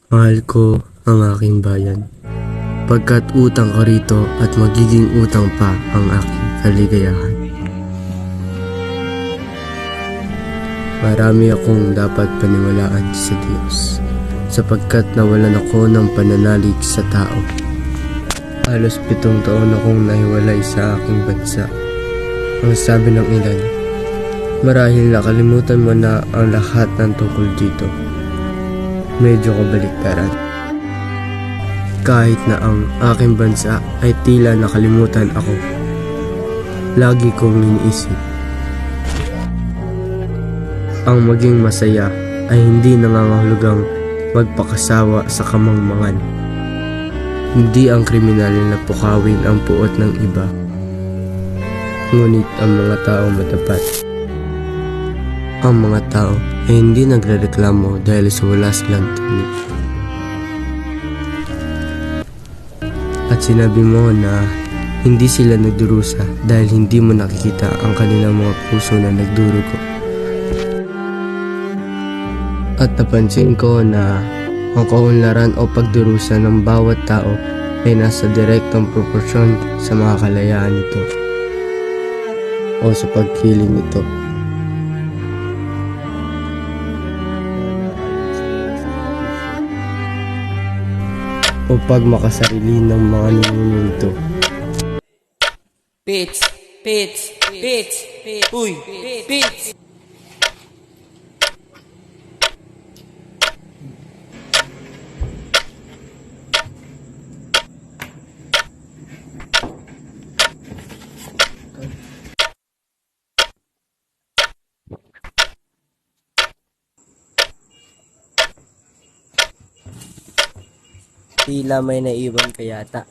Mahal ko ang aking bayan, pagkat utang ko rito at magiging utang pa ang aking kaligayahan. Marami akong dapat paniwalaan sa Diyos, sapagkat nawalan ako ng pananalig sa tao. Halos 7 taon akong nahiwalay sa aking bansa. Ang sabi ng ilan, marahil nakalimutan mo na ang lahat ng tungkol dito. Medyo kabaliktaran. Kahit na ang aking bansa ay tila nakalimutan ako, lagi kong iniisip. Ang maging masaya ay hindi nangangahulugang magpakasawa sa kamangmangan. Hindi ang kriminal na pukawin ang puot ng iba, ngunit ang mga taong matapat. Ang mga tao ay hindi nagrereklamo dahil sa wala silang tinig. At sinabi mo na hindi sila nagdurusa dahil hindi mo nakikita ang kanilang mga puso na nagdurugo. At napansin ko na ang kaunlaran o pagdurusa ng bawat tao ay nasa direktang proporsyon sa mga kalayaan nito o sa pagkiling nito. O pagmakasarili ng mga ninuninto. Pits! Pits! Pits! Uy! Pits! Tila may naiwan ka yata.